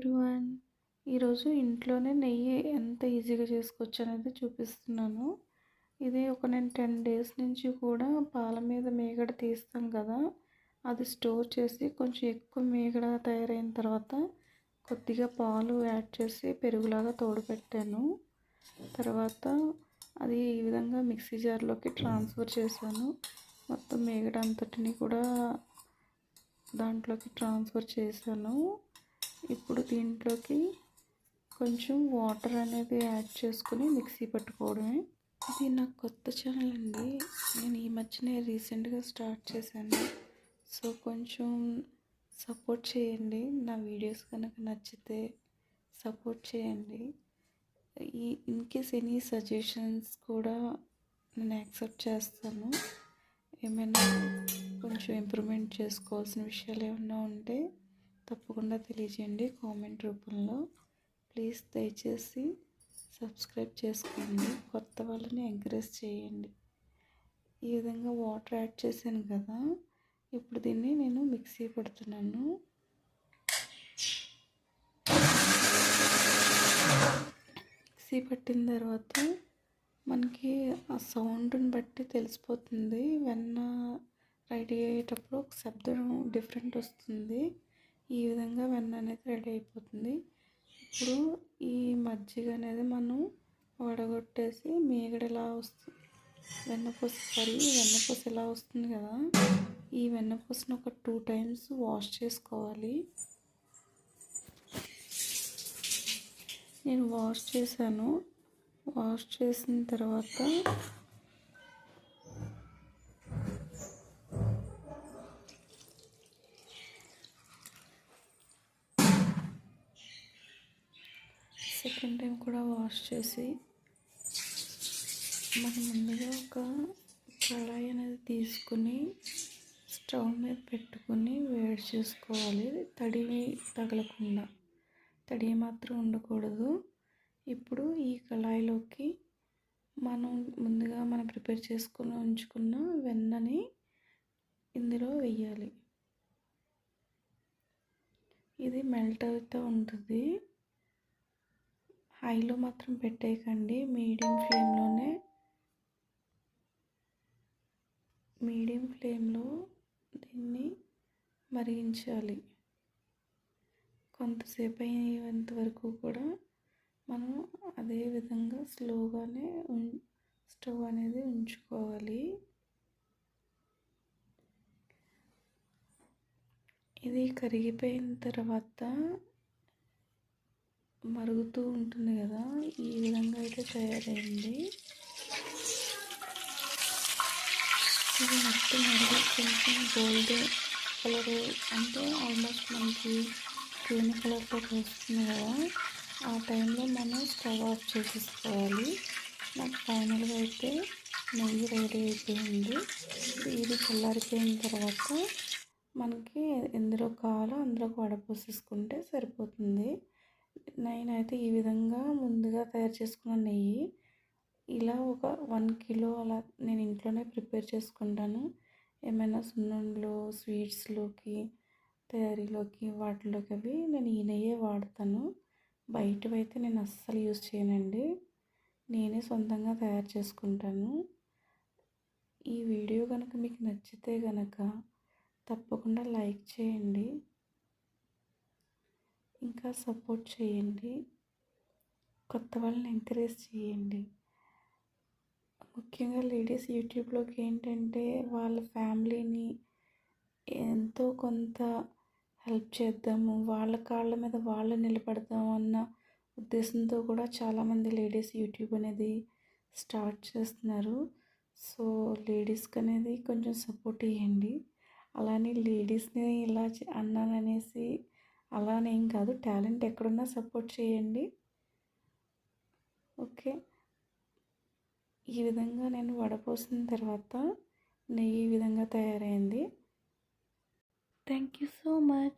Everyone. ఈరోజు ఇంట్లోనే నెయ్యి ఎంత ఈజీగా చేసుకోవచ్చు అనేది చూపిస్తున్నాను. ఇది నేను 10 డేస్ నుంచి కూడా పాల మీద మీగడ తీస్తాం కదా, అది స్టోర్ చేసి కొంచెం ఎక్కువ మీగడ తయారైన తర్వాత కొద్దిగా పాలు యాడ్ చేసి పెరుగులాగా తోడుపెట్టాను. తర్వాత అది ఈ విధంగా మిక్సీ జార్లోకి ట్రాన్స్ఫర్ చేశాను. మొత్తం మీగడ అంతటిని కూడా దాంట్లోకి ట్రాన్స్ఫర్ చేశాను. ఇప్పుడు దీంట్లోకి కొంచెం వాటర్ అనేది యాడ్ చేసుకుని మిక్సీ పట్టుకోవడమే. ఇది నాకు కొత్త ఛానల్ అండి, నేను ఈ మధ్యనే రీసెంట్గా స్టార్ట్ చేశాను. సో కొంచెం సపోర్ట్ చేయండి. నా వీడియోస్ కనుక నచ్చితే సపోర్ట్ చేయండి. ఇన్ కేస్ ఎనీ సజెషన్స్ కూడా నేను యాక్సెప్ట్ చేస్తాను. ఏమైనా కొంచెం ఇంప్రూవ్మెంట్ చేసుకోవాల్సిన విషయాలు ఏమైనా ఉంటే తప్పకుండా తెలియజేయండి కామెంట్ రూపంలో. ప్లీజ్ దయచేసి సబ్స్క్రైబ్ చేసుకోండి, కొత్త వాళ్ళని ఎంకరేజ్ చేయండి. ఈ విధంగా వాటర్ యాడ్ చేశాను కదా, ఇప్పుడు దీన్ని నేను మిక్సీ పడుతున్నాను. మిక్సీ పట్టిన తర్వాత మనకి ఆ సౌండ్ని బట్టి తెలిసిపోతుంది. వెన్న రెడీ అయ్యేటప్పుడు ఒక శబ్దం డిఫరెంట్ వస్తుంది. ఈ విధంగా వెన్న అనేది రెడీ అయిపోతుంది. ఇప్పుడు ఈ మజ్జిగ అనేది మనం వడగొట్టేసి మీగడ ఇలా వస్తుంది, వెన్నపూస ఇలా వస్తుంది కదా, ఈ వెన్నపూసను ఒక 2 times వాష్ చేసుకోవాలి. నేను వాష్ చేశాను. వాష్ చేసిన తర్వాత సెకండ్ టైం కూడా వాష్ చేసి మనం ముందుగా ఒక కళాయి అనేది తీసుకుని స్టవ్ మీద పెట్టుకుని వేడి చేసుకోవాలి. తడి తగలకుండా, తడి మాత్రం ఉండకూడదు. ఇప్పుడు ఈ కళాయిలోకి మనం ప్రిపేర్ చేసుకుని ఉంచుకున్న వెన్నని ఇందులో వేయాలి. ఇది మెల్ట్ అవుతూ ఉంటుంది. హైలో మాత్రం పెట్టేయకండి, మీడియం ఫ్లేమ్లో దీన్ని మరిగించాలి. కొంతసేపు అయ్యేంత వరకు కూడా మనం అదే విధంగా స్లోగానే స్టవ్ అనేది ఉంచుకోవాలి. ఇది కరిగిపోయిన తర్వాత మరుగుతూ ఉంటుంది కదా, ఈ విధంగా అయితే తయారైంది. ఇది మొత్తం మరిగి కొంచెం గోల్డ్ కలర్, అంటే ఆల్మోస్ట్ మనకి గ్రీన్ కలర్లోకి వస్తుంది కదా, ఆ టైంలో మనం స్టవ్ ఆఫ్ చేసేసుకోవాలి. నాకు ఫైనల్గా అయితే నెయ్యి రెడీ అయిపోయింది. ఇది చల్లారిపోయిన తర్వాత మనకి ఎందులో కావాలో అందులోకి వడపోసేసుకుంటే సరిపోతుంది. నేనైతే ఈ విధంగా ముందుగా తయారు చేసుకున్న నెయ్యి ఇలా ఒక 1 kilo అలా నేను ఇంట్లోనే ప్రిపేర్ చేసుకుంటాను. ఏమైనా సున్నుండలు, స్వీట్స్లోకి, తయారీలోకి, వాటిలోకి అవి నేను ఈ నెయ్యే వాడతాను. బయటవైతే నేను అస్సలు యూజ్ చేయనండి, నేనే సొంతంగా తయారు చేసుకుంటాను. ఈ వీడియో కనుక మీకు నచ్చితే కనుక తప్పకుండా లైక్ చేయండి, ఇంకా సపోర్ట్ చేయండి, కొత్త వాళ్ళని ఎంకరేజ్ చేయండి. ముఖ్యంగా లేడీస్ యూట్యూబ్లోకి ఏంటంటే వాళ్ళ ఫ్యామిలీని ఎంతో కొంత హెల్ప్ చేద్దాము, వాళ్ళ కాళ్ళ మీద వాళ్ళు నిలబడదాము అన్న ఉద్దేశంతో కూడా చాలామంది లేడీస్ యూట్యూబ్ అనేది స్టార్ట్ చేస్తున్నారు. సో లేడీస్కి అనేది కొంచెం సపోర్ట్ ఇవ్వండి. అలానే లేడీస్ని ఇలా అన్నాననేసి అలానేం కాదు, టాలెంట్ ఎక్కడున్నా సపోర్ట్ చేయండి. ఓకే, ఈ విధంగా నేను వడపోసిన తర్వాత నెయ్యి ఈ విధంగా తయారైంది. Thank you so much.